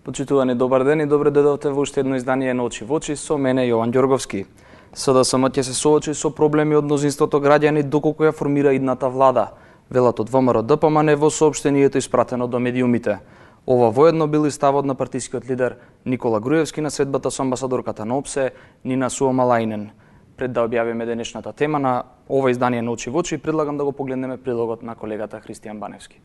Почитувани, добар ден и добре дојдовте во уште едно издание на Очи во очи со мене Јован Ѓорговски. СДСМ ќе се соочи со проблеми од мнозинството граѓани доколку ја формира идната влада, велат од ВМРО-ДПМН во соопштението испратено до медиумите. Ова воедно бил и ставот на партискиот лидер Никола Груевски на средбата со амбасадорката на ОПСЕ Нина Суомалајнен. Пред да објавиме денешната тема на ова издание на Очи во очи, предлагам да го погледнеме прилогот на колегата Христијан Баневски.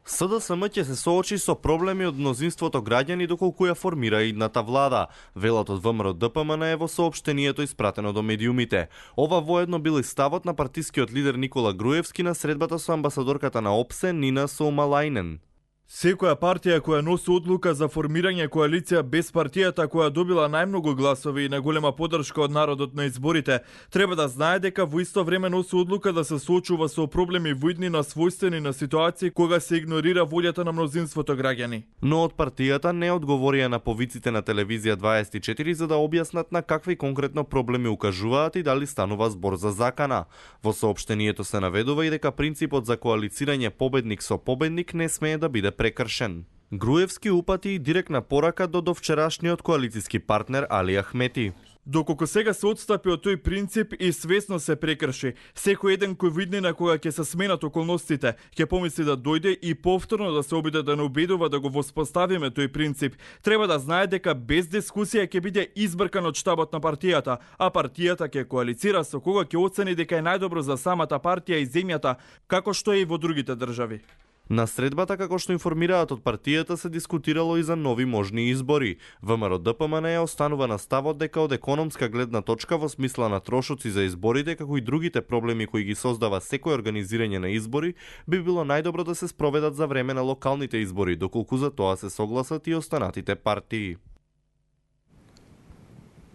СДСМ ќе се соочи со проблеми од мнозинството граѓани доколку ја формира идната влада, велат од ВМРО-ДПМН во соопштението испратено до медиумите. Ова воедно бил и ставот на партискиот лидер Никола Груевски на средбата со амбасадорката на ОПСЕ Нина Суомалајнен. Секоја партија која носи одлука за формирање коалиција без партијата која добила најмногу гласови и најголема поддршка од народот на изборите, треба да знае дека во исто време носи одлука да се соочува со проблеми во иднина својствени на ситуации кога се игнорира волјата на мнозинството граѓани. Но од партијата не одговорија на повиците на телевизија 24 за да објаснат на какви конкретно проблеми укажуваат и дали станува збор за закана. Во соопштението се наведува и дека принципот за коалицирање победник со победник не смее да биде прекршен. Груевски упати и директна порака до довчерашниот коалициски партнер Али Ахмети. Доколку сега се отстапи од тој принцип и свесно се прекрши, секој еден кој виднина кога ќе се сменат околностите, ќе помисли да дојде и повторно да се обиде да не убедува да го воспоставиме тој принцип, треба да знае дека без дискусија ќе биде избркан од штабот на партијата, а партијата ќе коалицира со кога ќе оцени дека е најдобро за самата партија и земјата, како што е и во другите држави. На средбата, како што информираат од партијата, се дискутирало и за нови можни избори. ВМРО-ДПМН останува на ставот дека од економска гледна точка во смисла на трошоци за изборите, како и другите проблеми кои ги создава секој организирање на избори, би било најдобро да се спроведат за време на локалните избори, доколку за тоа се согласат и останатите партии.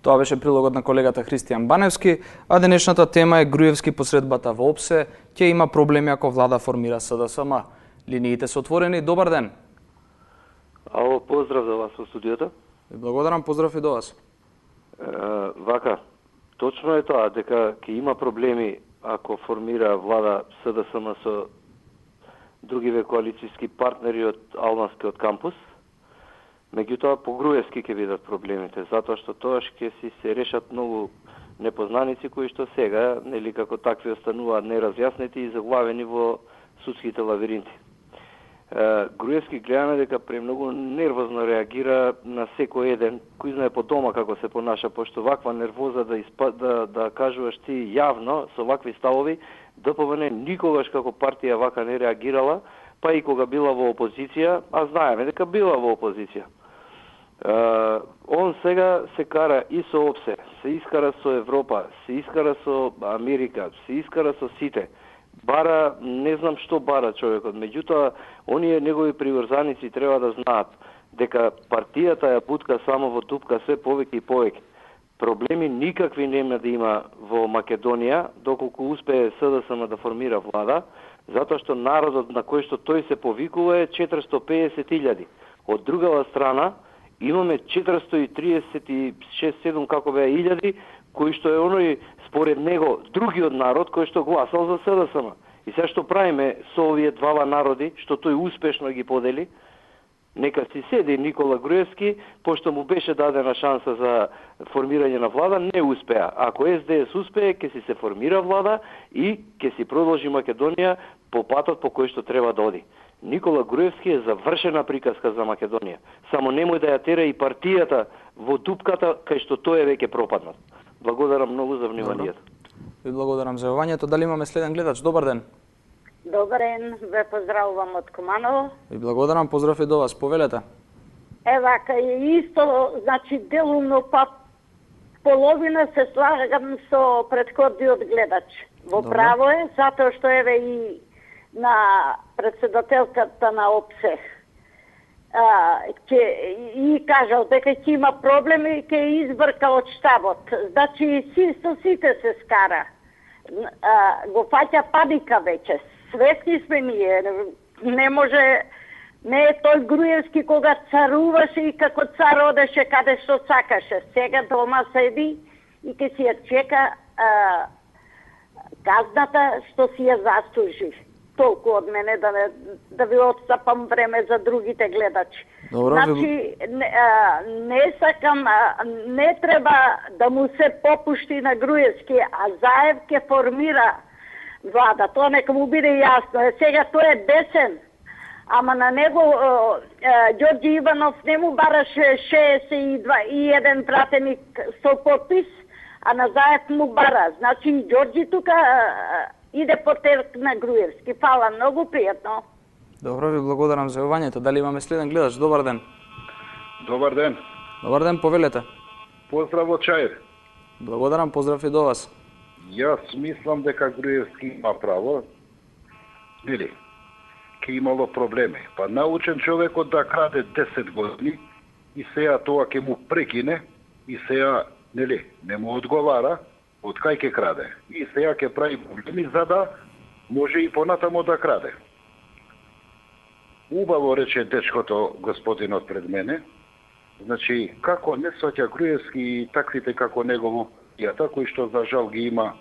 Тоа беше прилогот на колегата Христијан Баневски, а денешната тема е Груевски по средбата во ОПСЕ ќе има проблеми ако влада формира СДСМ. Линиите се отворени. Добар ден. Ало, поздрав за вас во студиото. Благодарам, поздрав и до вас. Вака, точно е тоа, дека ќе има проблеми ако формира влада СДСМ со другиве коалицијски партнери од албанскиот кампус. Меѓутоа, по Груевски ќе бидат проблемите, затоа што тоаш ќе си се решат многу непознаници кои што сега, нели како такви остануваат неразјаснети и заглавени во судските лавиринти. Груевски гледаме дека премногу нервозно реагира на секој еден, кој знае по дома како се понаша, пошто ваква нервоза да кажуваш ти јавно со вакви ставови, ДПМН никогаш како партија вака не реагирала, па и кога била во опозиција, а знаеме дека била во опозиција. Он сега се кара и со ОПСЕ, се искара со Европа, се искара со Америка, се искара со сите. Бара, не знам што бара човекот, меѓутоа, оние негови приврзаници треба да знаат дека партијата ја бутка само во дупка се повеќе и повеќе. Проблеми никакви нема да има во Македонија, доколку успее СДСМ да формира влада, затоа што народот на кој што тој се повикува е 450.000. Од другава страна, имаме 436-7 како беа илјади, кои што е оној според него другиот народ кој што гласал за СДСМ. И сега што правиме со овие двава народи, што тој успешно ги подели, нека си седи Никола Груевски, пошто му беше дадена шанса за формирање на влада, не успеа. Ако СДС успее, ќе си се формира влада и ќе си продолжи Македонија по патот по кој што треба да оди. Никола Груевски е завршена приказка за Македонија. Само немој да ја тера и партијата во дупката кај што тој е веќе пропаднат. Благодарам многу за вниманието. Ви благодарам за јавањето. Дали имаме следен гледач? Добар ден. Добар ден, ве поздравувам од Куманово. Ви благодарам, поздрав и до вас. Повелете. Вака е исто, значи делумно па половина се слагам со претходниот гледач. Во право е, затоа што еве и на председателката на ОПСЕ и кажал дека ќе има проблеми и ќе избрка од штабот. Значи со сите се скара. Го фаќа паника веќе. Свесни сме ние. Не може, не е тој Груевски кога царуваше и како цар одеше каде што сакаше. Сега дома седи и ќе си ја чека казната што си ја заслужи. толку од мене да ви отстапам време за другите гледачи. Добро, значи, не сакам, не треба да му се попушти на Груевски, а Заев ќе формира влада. Тоа нека му биде јасно. Сега тој е бесен. Ама на него Ѓорѓи Иванов не му бараше 61 пратеник со подпис, а на Заев му бара. Значи Ѓорѓи тука иде по терк на Груевски. Фала, многу пријатно. Добро, ви благодарам за јавувањето. Дали имаме следен гледач? Добар ден. Добар ден. Добар ден, повелете. Поздрав од Чаир. Благодарам, поздрав и до вас. Јас мислам дека Груевски има право. Или, ке имало проблеми. Па научен човекот да краде 10 години и сега тоа ќе му прекине и сега, нели, не му одговара од кај ќе краде. И сега ќе прави проблеми за да може и понатамо да краде. Убаво рече дечкото, господинот пред мене. Значи, како не сваќа Груевски и таквите како негово јата, кои што за жал ги има,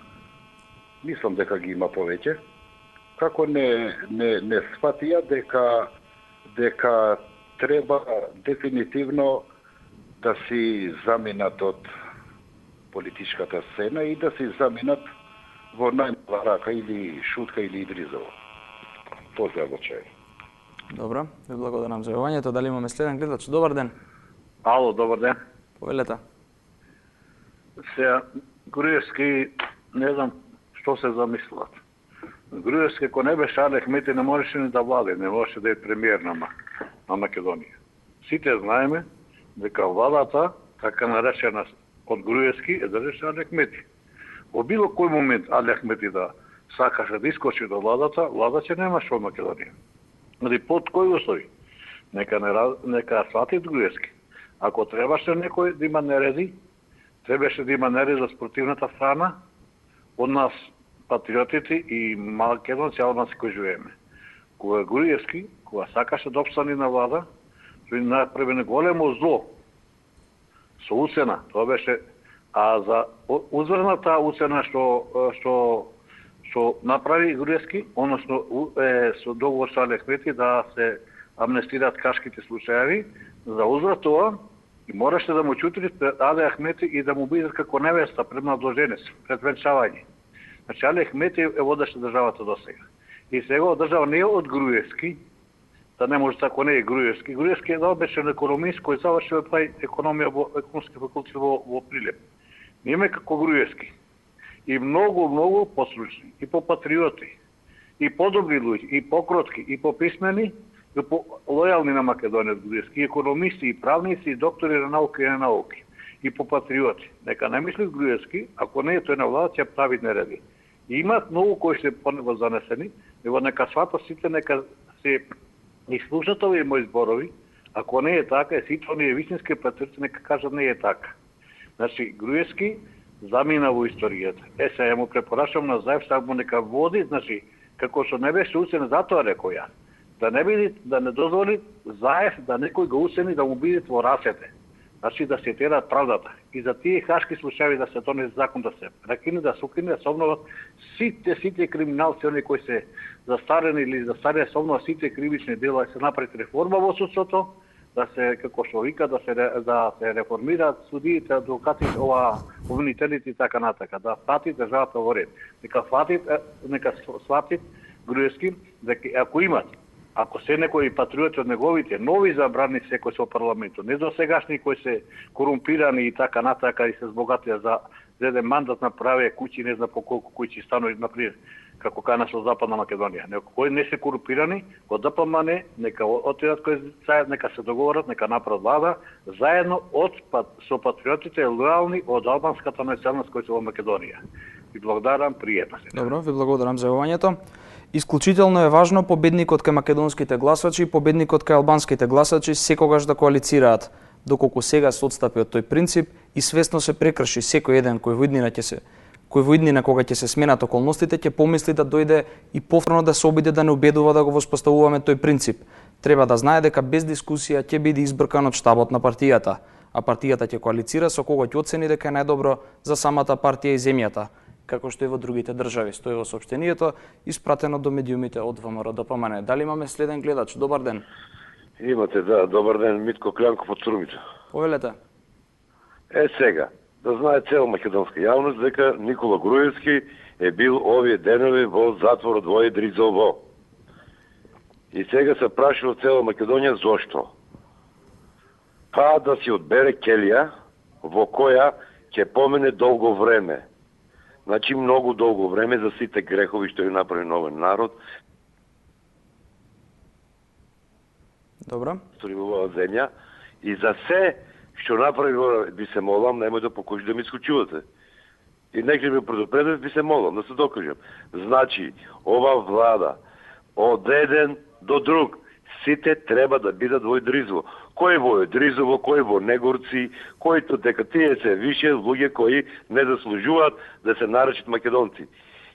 мислам дека ги има повеќе, како не сватија дека треба дефинитивно да си заминат од политичката сцена и да си заминат во најмала рака или Шутка или Идризово. Поздрав од Чаир. Добро, ви благодарам за јавувањето. Дали имаме следен гледач? Добар ден. Ало, добар ден. Повелете. Сега, Груевски, не знам што се замислат. Груевски, ако не беше Али Ахмети, не можеше ни да влади, не можеше да е премиер на Македонија. Сите знаеме дека владата, така наречена од Груевски, е да рече Али Ахмети. Во било кој момент Али Ахмети да сакаше да искочи до владата ќе немаше во Македонија. Или под кој услови? Нека свати Груевски. Ако требаше некој да има нереди, требаше да има нереди за спортивната страна, од нас патриотите и македонци албанци кои живееме. Кога Груевски, кога сакаше да обстани на влада, тој направи големо зло со уцена. Тоа беше, а за узврната уцена што направи Груевски, односно со договор со Али Ахмети да се амнестираат кашките случаи, за узврат тоа и мораше да му чутри пред Али Ахмети и да му биде како невеста пред младоженец, пред венчавање. Значи Али Ахмети е водеше државата до сега. И сега држава не е од Груевски, да не може тако не е Груевски. Груевски е да беше економист кој завршил прави економија во економски факултет во Прилеп. Ние имаме како Груевски. И многу постручни, и по-патриоти, и подобри луѓе, и покротки, и пописмени, и лојални на Македонија од Груевски, и економисти, и правници, и доктори на науки и на науки, и по-патриоти. Нека не мисли Груевски, ако не е тој на влада, ќе прави нереди. И имаат многу кои се по него занесени, него нека свата сите, нека се слушат овие мои зборови, ако не е така, и сите оние вистински патриоти нека кажат не е така. Значи, Груевски замина во историјата. Сега му препорачам на Заев, само нека води, значи, како што не беше уцен, затоа рекој ја. Да не дозволи Заев да некој го уцени да му бидат во рацете. Значи да се терат правдата. И за тие хашки случаи да се донесе закон да се прекине, да се укине, да се обноват сите криминалци, они кои се застарени или застарени, се обноват сите кривични дела, да се направи реформа во судството, да се, како што вика, да се реформираат судиите, адвокатите, обвинителите и така натака, да фати државата во ред. Нека сватит Груевски, дека ако имат, ако се некои патриоти од неговите, нови забрани секој со парламентот, не до сегашни кои се корумпирани и така натака и се збогатија за еден мандат направи куќи, не знам по колку куќи станови, например, како кај нас во Западна Македонија. Кои не се корумпирани, во ДПМН, нека отидат кои заедно, нека се договорат, нека направат влада, заедно со патриотите лојални од албанската националност кои се во Македонија. Ви благодарам, пријатно се. Добро, ви благодарам за јавувањето. Исклучително е важно победникот кај македонските гласачи и победникот кај албанските гласачи секогаш да коалицираат, доколку сега се отстапи од тој принцип и свесно се прекрши секој еден кој во иднина кога ќе се сменат околностите ќе помисли да дојде и повторно да се обиде да не убедува да го воспоставуваме тој принцип. Треба да знае дека без дискусија ќе биде избркан од штабот на партијата, а партијата ќе коалицира со кого ќе оцени дека е најдобро за самата партија и земјата. како што и во другите држави, стои во соопштението испратено до медиумите од ВМРО ДПМН. Дали имаме следен гледач? Добар ден. Имате, да, добар ден, Митко Клянков од Струмица. Повелете. Сега, да знае цела македонска јавност дека Никола Груевски е бил овие денови во затворот во Едризово. И сега се прашува цела Македонија зошто. Па да си одбере келија во која ќе помене долго време. Значи многу долго време за сите грехови што ја направи новен народ. Добро. Стори во оваа земја и за се што направи, би се молам, немој да покажи да ми исклучувате. И нека ми предупредив, би се молам да се докажам. Значи, ова влада од еден до друг сите треба да бидат во Едризово. Кој во Едризово, кој во Негорци, којто дека тие се више луѓе кои не заслужуваат да се наречат македонци.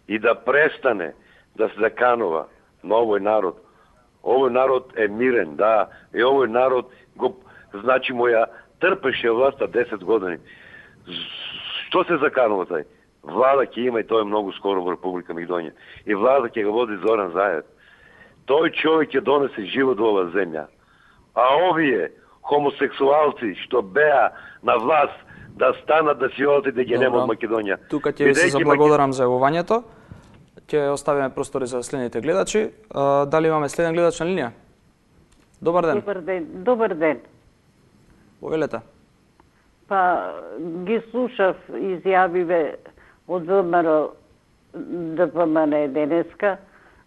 И да престане да се заканува на овој народ. Овој народ е мирен, да, и овој народ го, значи моја трпеше власта 10 години. Што се заканува тај? Влада ќе има и тоа е многу скоро во Република Македонија. И влада ќе го води Зоран Заев. Тој човек ќе донесе живот во оваа земја. А овие хомосексуалци што беа на власт да станат да си одат и да ги нема од Македонија. Тука ќе ви се заблагодарам за јавувањето. Ќе оставиме простори за следните гледачи. Дали имаме следен гледач на линија? Добар ден. Добар ден. Добар ден. Повелете. Па ги слушав изјавиве од ВМРО ДПМН денеска.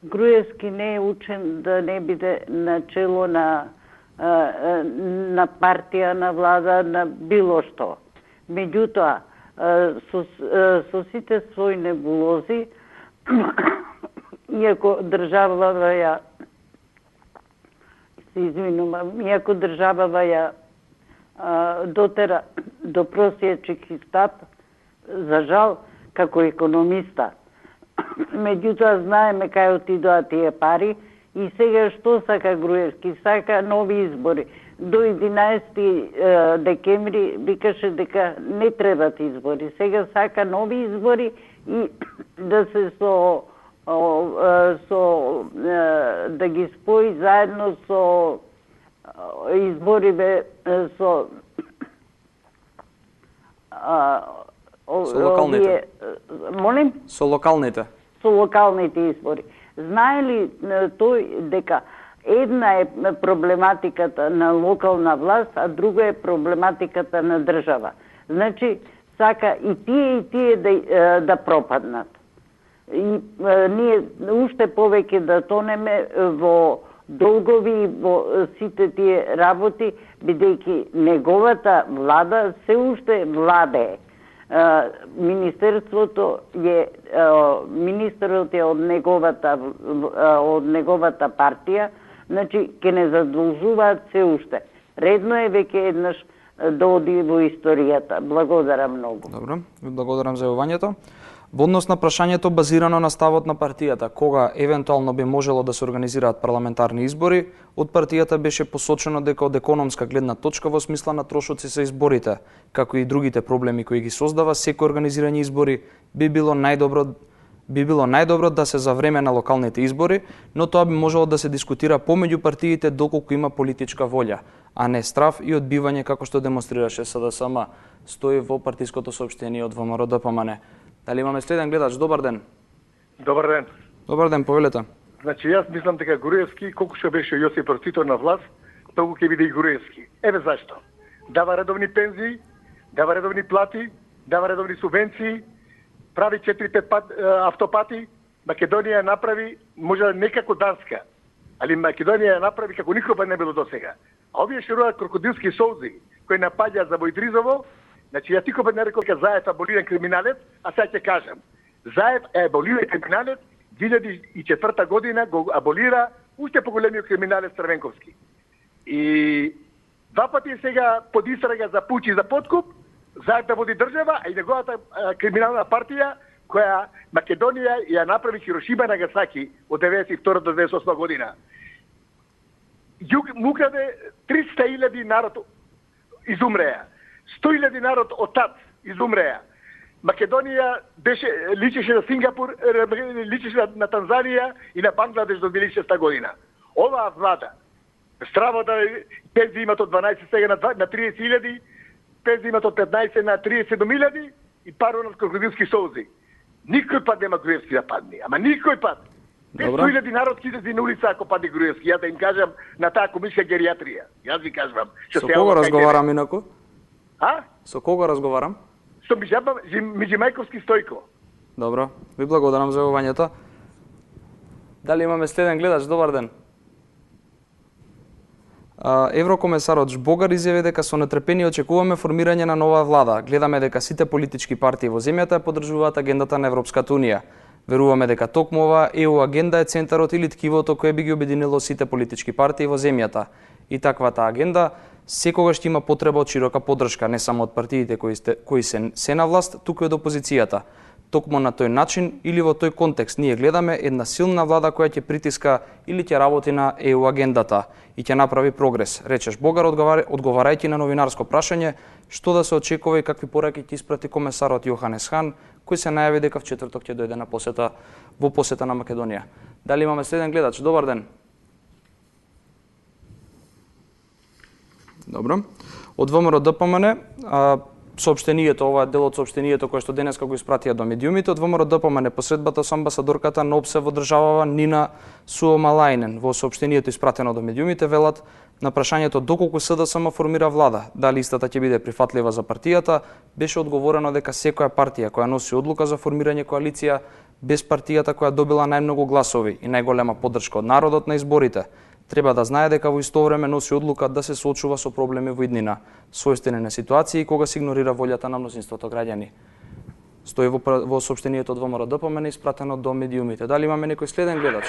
Груевски не е учен да не биде начело на партија, на влада, на било што. Меѓутоа, со сите своји небулози, иако државава ја дотера до просјечки стап, за жал, како економиста. Меѓутоа, знаеме кај отидоа тие пари и сега што сака Груевски? Сака нови избори. До 11 декември викаше дека не требат избори. Сега сака нови избори и да се да ги спои заедно со избориве со локалните. Молим? Со локалните. Со локалните избори. Знае ли тој дека една е проблематиката на локална власт, а друга е проблематиката на држава. Значи, сака и тие да пропаднат. И ние уште повеќе да тонеме во долгови во сите тие работи, бидејќи неговата влада се уште владее. Министерството е, министерот е од неговата партија, значи ќе не задолжуваат се уште. Редно е веќе еднаш да оди во историјата. Благодарам многу. Добро, благодарам за јавувањето. Во однос на прашањето базирано на ставот на партијата, кога евентуално би можело да се организираат парламентарни избори, од партијата беше посочено дека од економска гледна точка во смисла на трошоци се изборите, како и другите проблеми кои ги создава секој организирање избори, би било најдобро да се за време на локалните избори, но тоа би можело да се дискутира помеѓу партиите доколку има политичка волја, а не страф и одбивање како што демонстрираше СДСМ, стои во партиското соопштение од ВМРО ДПМН. Дали имаме следен гледач? Добар ден. Добар ден. Добар ден, повелете. Значи, јас мислам дека Груевски, колку што беше Јосип Брз Тито на власт, толку ќе биде и Груевски. Еве зашто. Дава редовни пензии, дава редовни плати, дава редовни субвенции, прави 4-5 автопати. Македонија направи, може не како Данска, али Македонија направи како никога не било досега. А овие шируваат крокодилски солзи, кои напаѓаат за Војдризово. Значи, ја тикога не рекол дека Заев аболиран криминалец, а сега ќе кажам. Заев е аболиран криминалец, 2004 година го аболира уште поголемиот криминалец Црвенковски. И два пати сега под истрага за пуч и за подкуп, Заев да води држава, а и неговата криминална партија, која Македонија ја направи Хирошима и Нагасаки од 92 до 98 година. Југ му краде 300.000 народ изумреа. 100.000 народ од тад изумреа. Македонија личеше на Сингапур, личеше на Танзанија и на Бангладеш до 2006 година. Оваа влада, стравата пензии имат од 12 сега на 30.000, пензии имат од 15 на 37.000 и паро на крокодилски солзи. Никој пат нема Груевски да падне, ама никој пат. 500.000 народ кидези на улица ако падне Груевски. Ја да им кажам на таа комисија гериатрија. Јас ви кажам. Со кого разговарам инаку? А? Со кого разговарам? Со Миđimaјковски Стојко. Добро, ви благодарам за јавувањето. Дали имаме следен гледач? Добар ден. Еврокомесарот Жбогар изјави дека со нетрпение очекуваме формирање на нова влада. Гледаме дека сите политички партии во земјата поддржуваат агендата на Европската унија. Веруваме дека токму оваа ЕУ агенда е центарот или ткивото кое би ги обединило сите политички партии во земјата. И таквата агенда секогаш има потреба од широка поддршка, не само од партиите кои се на власт, туку и од опозицијата. Токму на тој начин или во тој контекст ние гледаме една силна влада која ќе притиска или ќе работи на ЕУ агендата и ќе направи прогрес, рече Жбогар одговарајќи на новинарско прашање што да се очекува и какви пораки ќе испрати комесарот Јоханес Хан, кој се најави дека в четврток ќе дојде во посета на Македонија. Дали имаме следен гледач? Добар ден. Добро. Од ВМРО ДПМН, соопштенијето, ова е дел од соопштенијето кое што денеска го испратија до медиумите, од ВМРО ДПМН посредбата со амбасадорката на ОПСЕ во државава Нина Суомалајнен. Во соопштенијето испратено до медиумите велат на прашањето доколку СДСМ формира влада, дали истата ќе биде прифатлива за партијата, беше одговорено дека секоја партија која носи одлука за формирање коалиција без партијата која добила најмногу гласови и најголема поддршка од народот на изборите, треба да знае дека во исто време носи одлука да се соочува со проблеми во иднина, својствени на ситуации кога се игнорира волјата на мнозинството граѓани. Стои во соопштенијето од ВМРО ДПМН испратено до медиумите. Дали имаме некој следен гледач?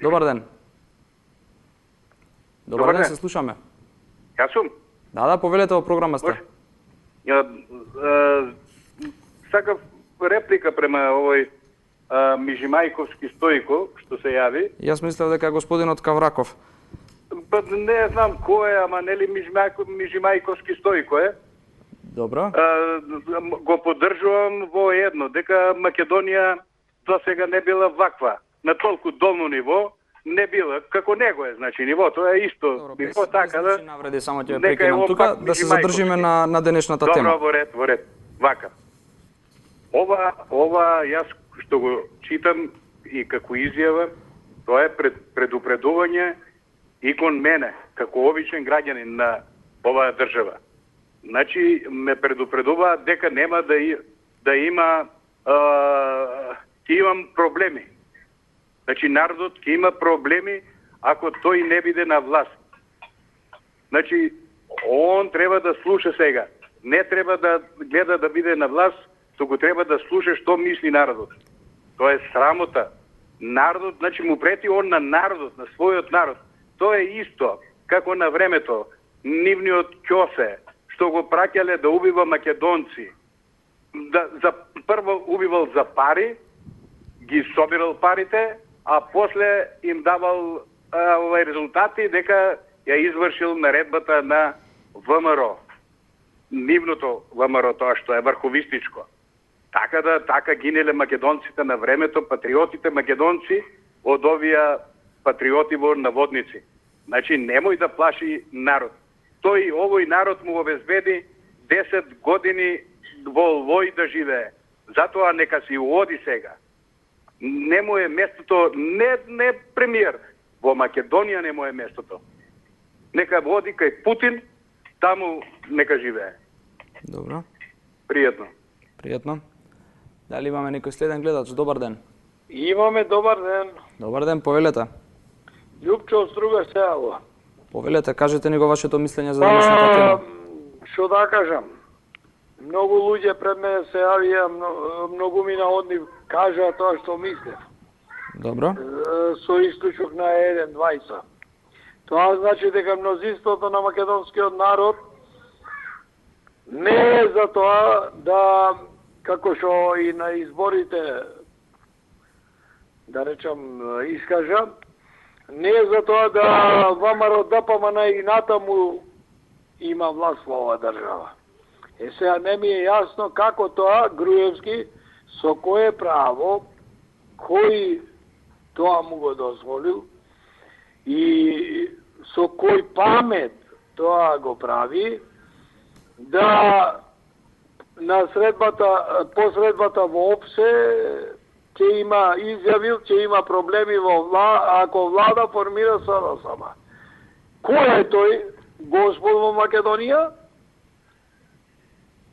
Добар ден. Добар ден, се слушаме. Јас сум. Да, повелете во програма сте. Сакав реплика према овој Миđimaјковски Стојко, што се јави. Јас мислев дека господинот Кавраков. Па не знам кој е, ама нели Миđimaјковски Стојко е. Добро. Го поддржувам во едно, дека Македонија до сега не била ваква, на толку долно ниво, не била, како него е, значи нивото е исто. Добро, ниво така да. Навреди само ќе прекинам тука да се задржиме на денешната тема. Добро, во ред. Вака. Ова јас што го читам и како изјава, тоа е предупредување и кон мене, како обичен граѓанин на оваа држава. Значи, ме предупредува дека нема да има ќе имам проблеми. Значи, народот ќе има проблеми ако тој не биде на власт. Значи, он треба да слуша сега. Не треба да гледа да биде на власт, туку треба да слуша што мисли народот. Тоа е срамота. Народот, значи му прети он на народот, на својот народ. Тоа е исто како на времето нивниот Ќосе, што го праќале да убива македонци. Прво убивал за пари, ги собирал парите, а после им давал резултати дека ја извршил наредбата на ВМРО. Нивното ВМРО, тоа што е врховистичко. Така гинеле македонците на времето, патриотите македонци од овие патриоти во наводници. Значи, немој да плаши народ. Овој народ му обезбеди 10 години во Лвој да живее. Затоа нека си оди сега. Не му е местото, не премиер. Во Македонија не му е местото. Нека оди кај Путин, таму нека живее. Добро. Пријатно. Дали имаме некој следен гледач? Добар ден. Имаме, добар ден. Добар ден, повелете. Љупчо од Струга се јавува. Повелете, кажете ни го вашето мислење за денешната тема. Што да кажам? Многу луѓе пред мене се јавија, многу ми од нив кажаа тоа што мислев. Добро. Со исклучок на 1-20. Тоа значи дека мнозинството на македонскиот народ не е за тоа да, како што и на изборите, да речам, искажа, не е за тоа да ВМРО ДПМН и натаму има власт во оваа држава. Сега не ми е јасно како тоа Груевски со кое право, кој тоа му го дозволил и со кој памет тоа го прави, да на средбата, по средбата воопште ќе има изјавил, ќе има проблеми ако влада формира СДСМ. Кој е тој господ во Македонија?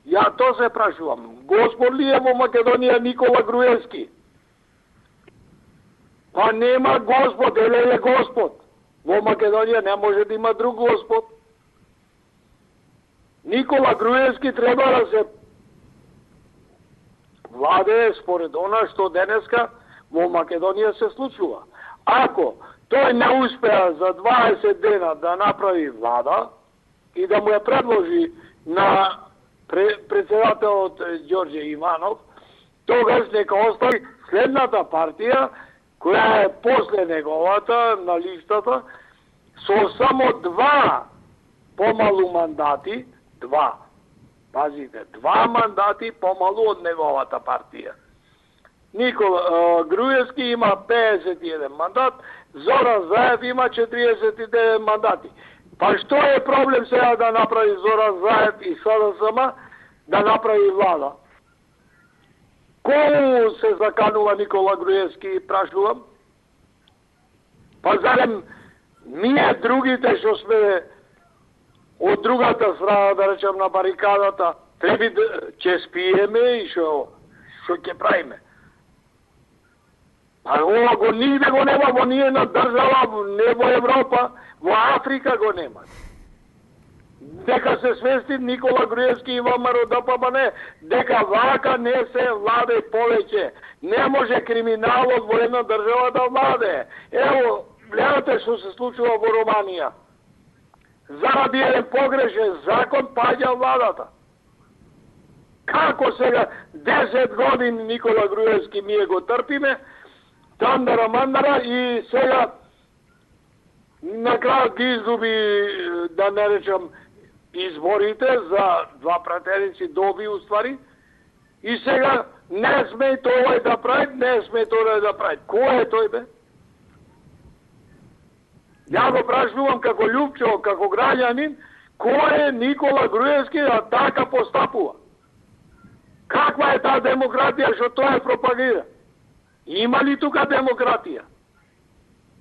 Ја то се прашувам. Господ ли е во Македонија Никола Груевски? Па нема господ, еле господ. Во Македонија не може да има друг господ. Никола Груевски треба да се владее според она што денеска во Македонија се случува. Ако тој не успеа за 20 дена да направи влада и да му ја предложи на председателот Ѓорѓе Иванов, тогаш нека остави следната партија, која е после неговата на листата, со само 2 помалу мандати, 2. Пазите, 2 мандати помалу од неговата партија. Никола Груевски има 51 мандат, Зоран Заев има 49 мандати. Па што е проблем сега да направи Зоран Заев и СДСМ да направи влада? Кому се заканува Никола Груевски, прашувам? Па зарем ние другите што сме од другата страна, да речем, на барикадата, треба да ќе спиеме и што ќе правиме? А ова го нигде го нема во ниједна држава, не во Европа, во Африка го нема. Дека се свести Никола Груевски и ВМРО ДПМН, дека вака не се владе повеќе. Не може криминалот во една држава да владе. Ево, гледате што се случува во Романија. Заради еден погрешен закон паѓа владата. Како сега 10 години Никола Груевски ние го трпиме, тандара мандара и сега на крај ги изгуби, да не речам, изборите за 2 пратеници доби уствари и сега не сме тоа да прави, не сме тоа да прави. Кој е тој бе? Ја го прашувам како љубчо, како граѓанин, кој е Никола Груевски да така постапува? Каква е таа демократија што тоа пропагира? Има ли тука демократија?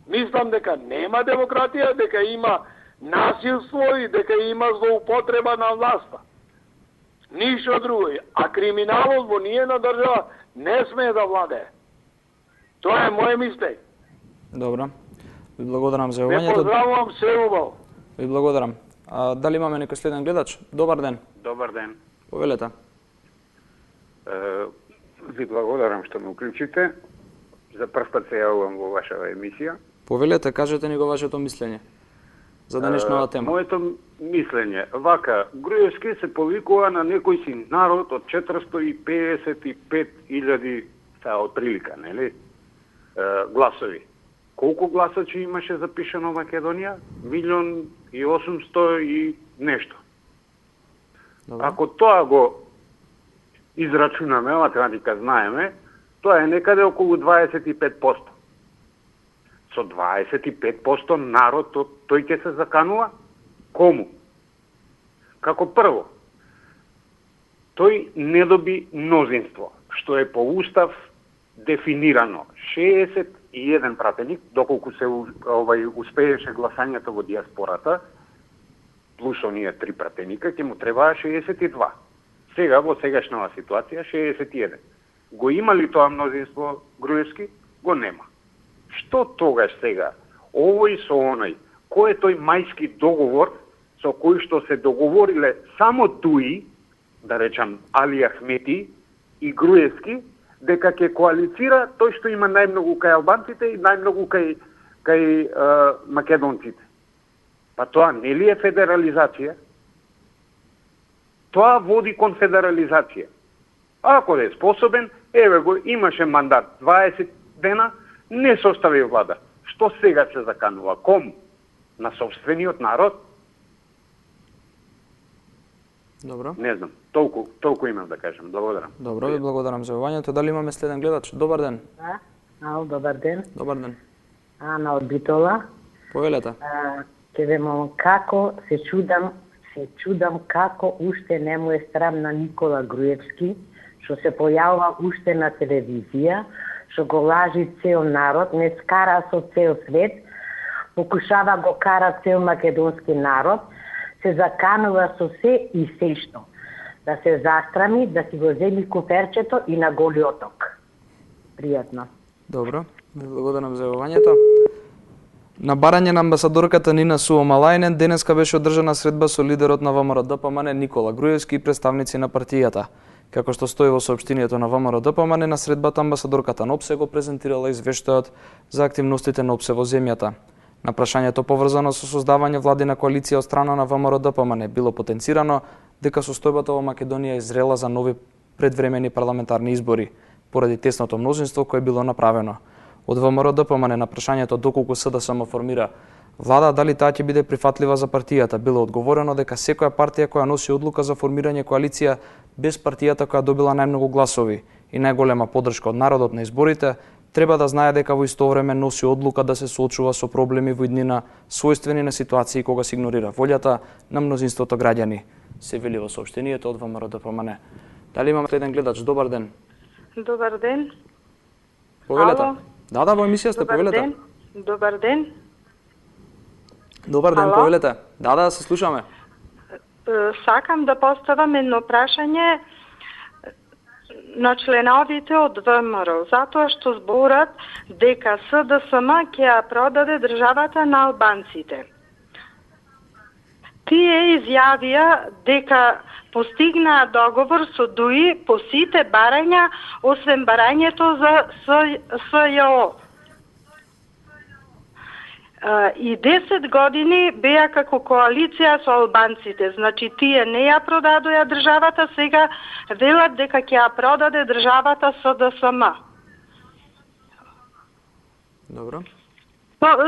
Мислам дека нема демократија, дека има насилство и дека има злоупотреба на власта. Ништо друго. А криминалот во ниједна држава не смее да владее. Тоа е моје мислење. Добро. Ви благодарам за јавањето. Ве поздравувам, се убаво. Ви благодарам. Дали имаме некој следен гледач? Добар ден. Добар ден. Повелете. Ви благодарам што ме уклучите. За прв пат се јавувам во вашава емисија. Повелете, кажете ни го вашето мислење за денешната тема. Моето мислење, вака, Груевски се повикува на некој си народ од 455.000, таа отприлика, нели? Гласови. Колку гласачи имаше запишано Македонија? 1.800.000 и нешто. Добре. Ако тоа го израчунаме, математика знаеме, тоа е некаде околу 25%. Со 25% народ, тој ќе се заканува? Кому? Како прво, тој не доби мнозинство, што е по устав дефинирано. 61 пратеник, доколку се успееше гласањето во диаспората, плюс оние 3 пратеника, ќе му требаа 62. Сега, во сегашнава ситуација, 61. Го има ли тоа мнозинство Груевски? Го нема. Што тогаш сега? Овој со оној, кој е тој мајски договор со кој што се договориле само туи, да речам Али Ахмети и Груевски, дека ќе коалицира тој што има најмногу кај албанците и најмногу кај македонците. Па тоа не ли е федерализација? Тоа води кон федерализација. Ако е способен, еве го, имаше мандат 20 дена, не состави влада. Што сега се заканува? Кому? На собствениот народ? Добро. Не знам, толку имам да кажем. Благодарам. Добро, ви благодарам за јавувањето. Дали имаме следен гледач? Добар ден. Ало, добар ден. Добар ден. Ана од Битола. Повелете. Ќе вемам како се чудам како уште не му е срам на Никола Груевски, што се појавува уште на телевизија, што го лажи цел народ, не скара со цел свет, покушава го кара цел македонски народ, се заканува со се и сешто. Да се застрами, да си го земи куферчето и на Голи оток. Пријатно. Добро, ви благодарам за јавувањето. На барање на амбасадорката Нина Суомалајнен денеска беше одржана средба со лидерот на ВМРО-ДПМН Никола Груевски и представници на партијата. Како што стои во соопштението на ВМРО-ДПМН, на средбата амбасадорката на ОПСЕ го презентирала извештајот за активностите на ОПСЕ во земјата. На прашањето поврзано со создавање владина коалиција од страна на ВМРО-ДПМН било потенцирано дека состојбата во Македонија е зрела за нови предвремени парламентарни избори, поради тесното мнозинство кое било направено. Од ВМРО-ДПМН на прашањето доколку СДСМ формира влада, дали таа ќе биде прифатлива за партијата, било одговорено дека секоја партија која носи одлука за формирање коалиција без партијата која добила најмногу гласови и најголема поддршка од народот на изборите, треба да знае дека во исто време носи одлука да се соочува со проблеми во иднина својствени на ситуации кога се игнорира волјата на мнозинството граѓани, се вели во соопштението од ВМРО-ДПМН. Дали имаме следен гледач? Добар ден. Добар ден. Повелете. Ало. Да, во емисија сте, повелете. Добар ден. Добар ден, Ало? повелете. Да, се слушаме. Сакам да поставам едно прашање на членовите од ВМРО, затоа што зборат дека СДСМ ќе ја продаде државата на албанците. Тие изјавија дека постигнаа договор со ДУИ по сите барања, освен барањето за СЈО. И 10 години беа како коалиција со албанците. Значи, тие не ја продадоја државата, сега велат дека ќе ја продаде државата СДСМ. Добро.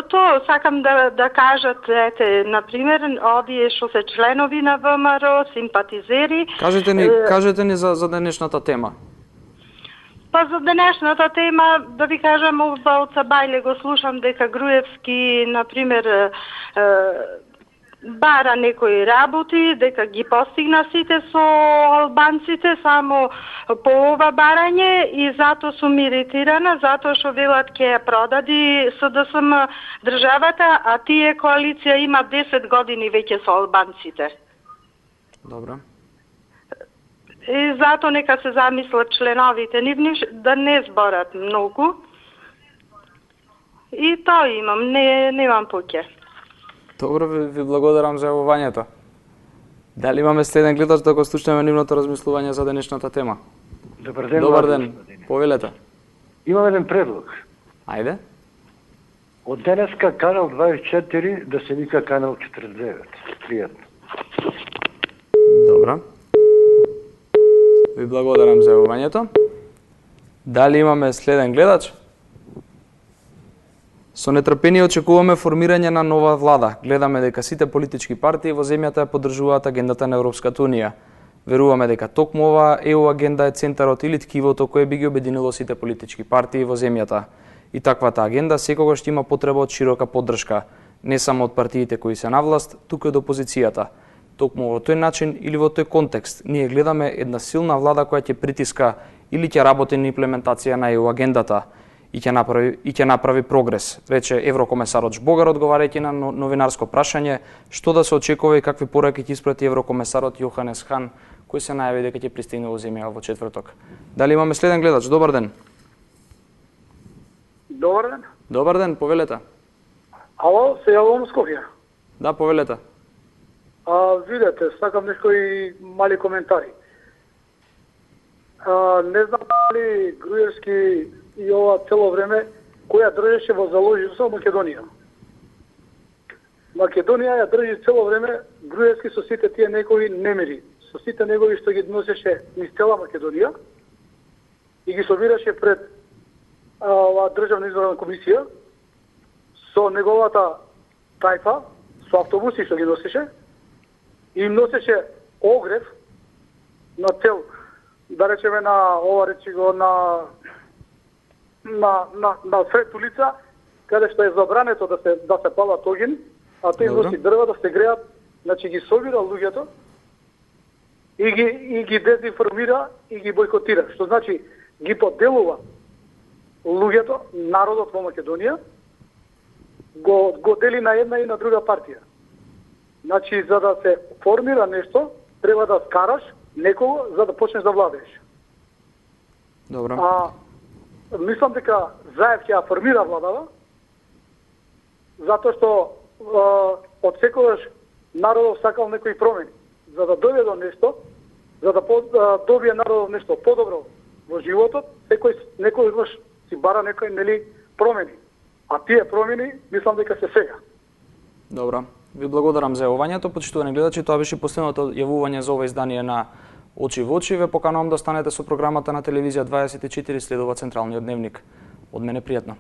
То сакам да кажат, ете, например, овие што се членови на ВМРО, симпатизери. Кажете ни за денешната тема. Па за денешната тема, да ви кажам, од Цабајле го слушам дека Груевски, например, бара некои работи, дека ги постигна сите со албанците само по ова барање и затоа сум иритирана, затоа што велат ќе ја продади СДСМ државата, а тие коалиција има 10 години веќе со албанците. Добро. И затоа нека се замислат членовите нивни да не зборат многу. И тоа имам, немам поќе. Добро, ви благодарам за јавувањето. Дали имаме следен гледач да го слушнеме нивното размислување за денешната тема? Добар ден. Добар ден. Повелете. Имам еден предлог. Ајде. Од денеска канал 24 да се вика канал 49. Пријатно. Добро. Ви благодарам за јавувањето. Дали имаме следен гледач? Со нетрпение очекуваме формирање на нова влада. Гледаме дека сите политички партии во земјата ја поддржуваат агендата на Европската Унија. Веруваме дека токму оваа ЕУ агенда е центарот или ткивото кое би ги обединило сите политички партии во земјата. И таквата агенда секогаш ќе има потреба од широка поддршка, не само од партиите кои се на власт, туку и од опозицијата. Токму во тој начин или во тој контекст, ние гледаме една силна влада која ќе притиска или ќе работи на имплементација на ЕУ агендата и ќе направи прогрес, рече еврокомесарот Жбогар одговарајќи на новинарско прашање што да се очекува и какви пораки ќе испрати еврокомесарот Јоханес Хан, кој се најави дека ќе пристигне во земја во четврток. Дали имаме следен гледач? Добар ден. Добар ден. Добар ден, повелете. Ало, се јавувам Скопје. Да, повелете. Видете, сакам некои мали коментари. Не знам дали Груевски и ова цело време која држеше во заложницо Македонија. Македонија ја држи цело време Груевски со сите тие негови немири, со сите негови што ги носеше низ цела Македонија и ги собираше пред оваа државна изборна комисија со неговата тајфа, со автобуси што ги носеше, и им носеше огрев на цел, да речеме на ова речи го на сред улица, каде што е забрането да се палат огин, а тој носи дрва да се греат, значи ги собира луѓето и ги дезинформира и ги бойкотира, што значи ги поделува луѓето, народот во Македонија, го дели на една и на друга партија. Значи, за да се формира нешто, треба да скараш некого за да почнеш да владееш. Добро. Мислам дека Заев ќе ја формира владава, затоа што од секогаш народот сакал некои промени. За да дојде до нешто, за да добие народот нешто подобро во животот, некој си бара некои промени. А тие промени, мислам дека се сега. Добро. Ви благодарам за јавувањето, почитувани гледачи, тоа беше последното јавување за ова издание на Очи во очи. Ве поканувам да останете со програмата на телевизија 24, следува Централниот дневник. Од мене пријатно.